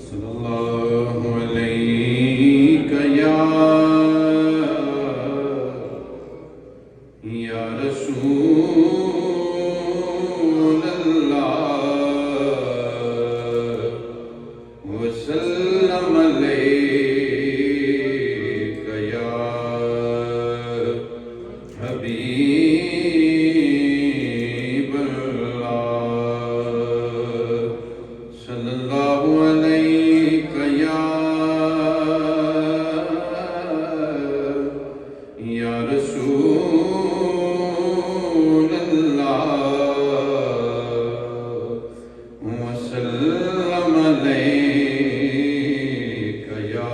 صلی اللہ علیہ یا رسول اللہ وسلم علیک یا حبیب اللہ صلی اللہ علیک یا رسول اللہ وسلم علیک یا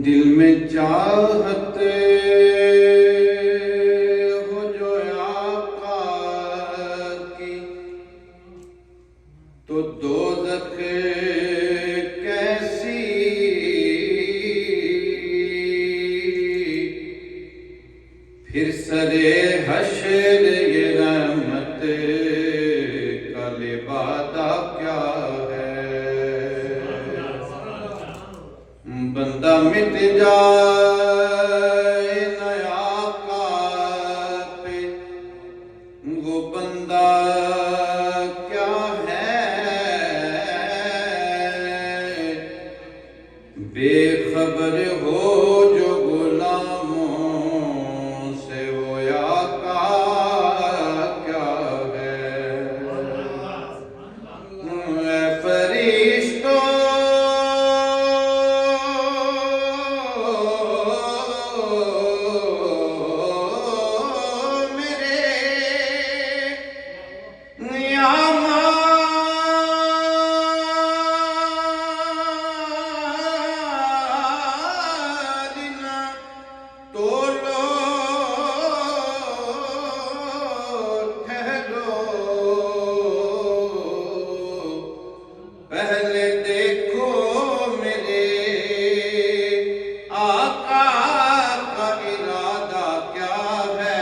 دل میں چاہت ہو جو آقا کی تو دوزخ کیسی پھر سرے حشر یہ رحمت کا لبادہ کیا ہے بندہ مٹ جائے نہ آقا پہ وہ بندہ کیا ہے بے خبر ہو جو غلاموں سے وہ آقا کیا ہے اے فرشتوں پہلے دیکھو میرے آقا کا ارادہ کیا ہے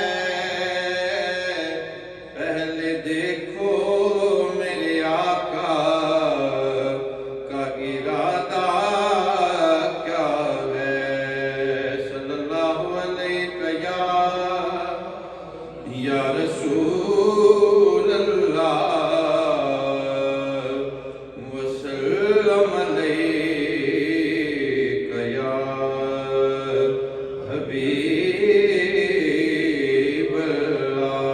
پہلے دیکھو میرے آقا کا ارادہ کیا ہے صلی اللہ علیہ یا رسول اللہ وسلم علیک یا حبیب اللہ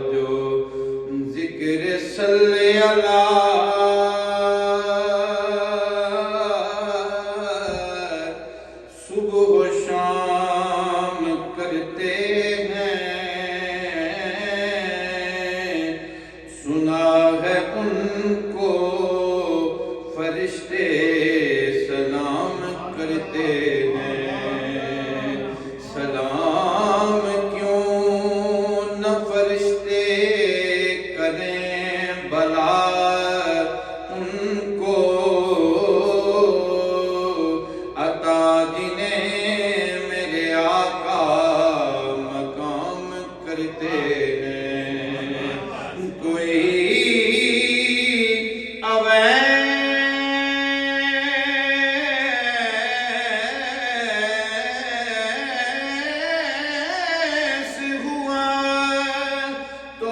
جو ذکر صلی اللہ صبح و شام کرتے ہیں سنا ہے ان کو فرشتے سلام کرتے ہیں سلام کیوں نہ فرشتے کریں بلا ان کو عطا جنہیں میرے آقا مقام کرتے ہیں کوئی تو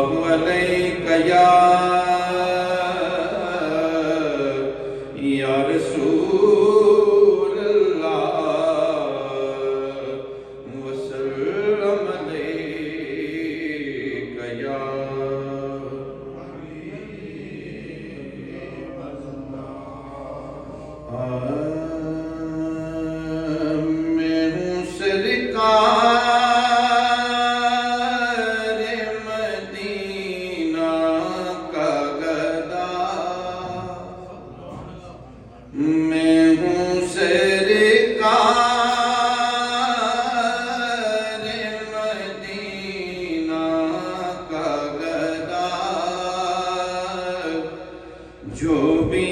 اللہ علیہ یا رسول اللہ وسلم علیک یا میں ہوں سرکار مدینہ کا گدا، میں ہوں سرکار مدینہ کا گدا، جو بھی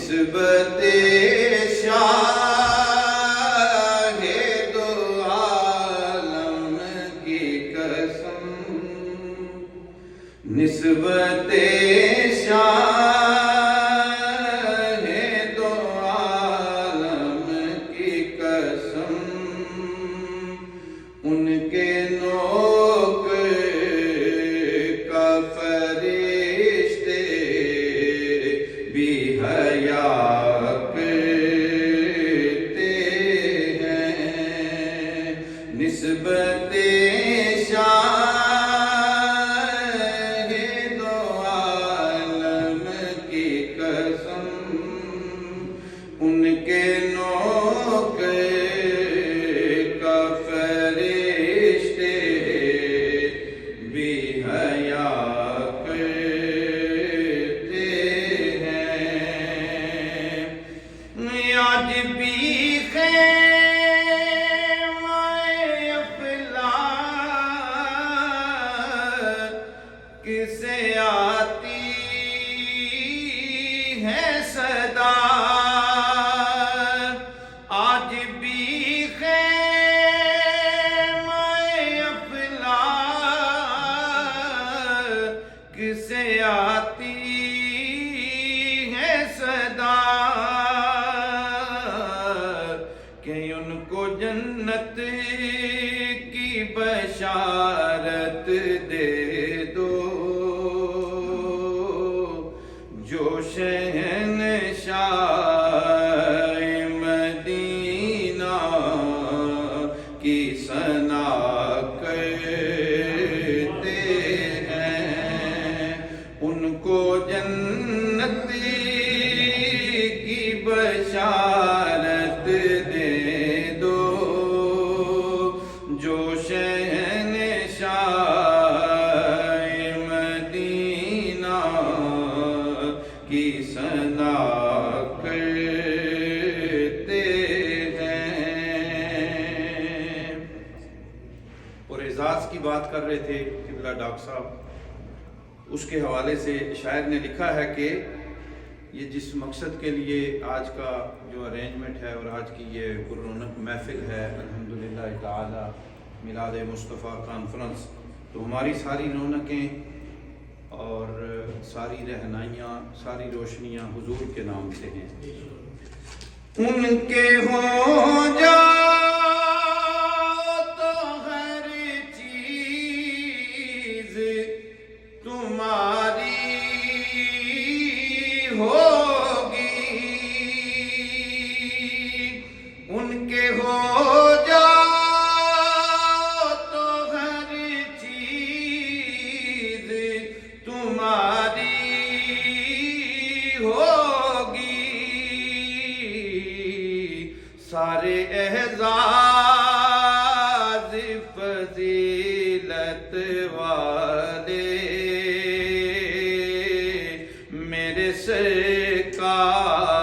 نسبت شاہ دو عالم کی قسم، نسبت شاہ دو عالم کی قسم، ان کے نوک کا فرشتے بھی حیا کرتے ہیں، نسبت شاہ دو عالم کی قسم، ان کے نوک کا فرشتے بھی حیا آج بھی خیمہ افلاک سے آتی ہے صدا، آج بھی خیمہ افلاک سے آتی ہے صدا، کہ ان کو جنت کی بشارت دے دو، جو شہنشاہ مدینہ کی ثنا کرتے ہیں، ان کو جنت کی بشارت دے دو، جو شہنشاہ مدینہ کی ثنا کرتے ہیں۔ اور اعزاز کی بات کر رہے تھے قبلہ ڈاکٹر صاحب، اس کے حوالے سے شاعر نے لکھا ہے کہ یہ جس مقصد کے لیے آج کا جو ارینجمنٹ ہے اور آج کی یہ پررونق محفل ہے الحمدللہ تعالی میلاد مصطفیٰ کانفرنس، تو ہماری ساری رونقیں اور ساری رہنائیاں، ساری روشنیاں حضور کے نام سے ہیں۔ ان کے ہو جا تو ہر چیز تمہاری ہوگی، ان کے ہو جا تو ہر چیز تمہاری ہوگی، سارے اعزاز فضیلت والے میرے سرکار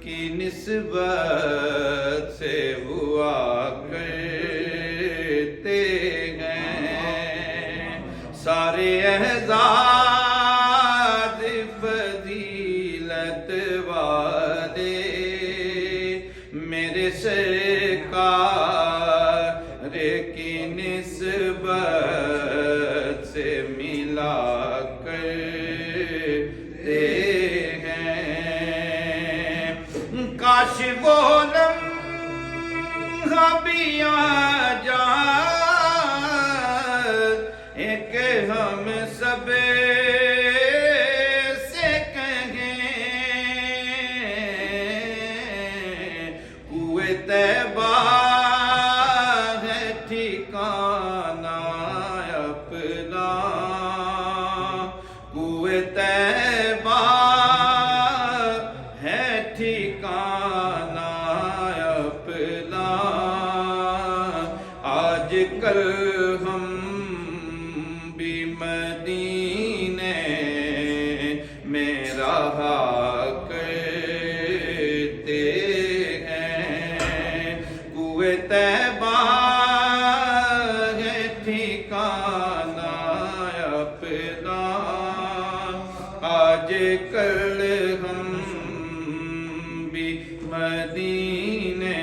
کی نسبت سے ہوا کرتے ہیں، سارے اعزاز فضیلت والے میرے سرکار کی نسبت سے ملا ملا کرتے ہیں، کاش وہ لمحہ بھی آ جائے کہ ہم سب سے کہیں کوئے طیبہ ہے ٹھکانہ اپنا، کوئے طیبہ ہے ٹھکانہ اپنا، آج کل ہم بھی مدینے میں رہا کرتے ہیں، کوئے طیبہ ہے ٹھکانہ اپنا، آج کل ہم بھی مدینے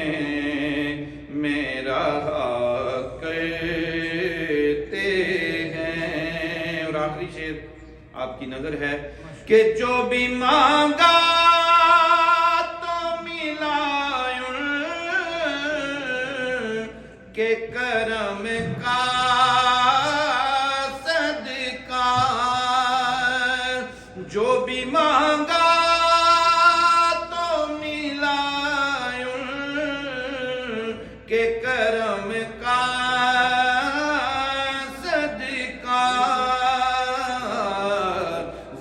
میں رہا کرتے ہیں۔ اور آخری شعر آپ کی نظر ہے کہ جو بھی مانگا تو ملا ان کے کرم کا صدقہ، جو بھی مانگا تو ملا ان کے کرم کا صدقہ،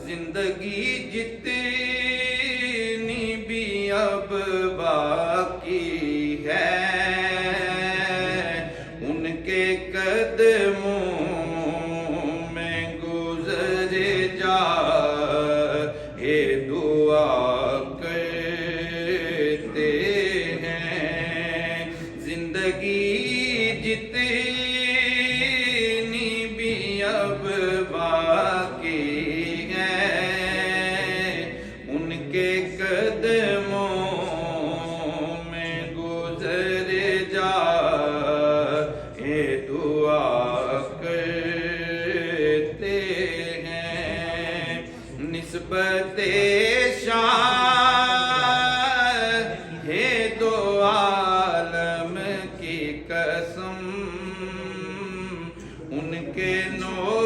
زندگی جتنی بھی اب باقی ہے ان کے قدموں میں گزر جا اے دعا کرتے ہیں، زندگی جتنی بھی اب باقی ہے ان کے قدموں میں گزر جا اے دعا کرتے ہیں، نسبت شاہ دو عالم کی قسم ان کے نور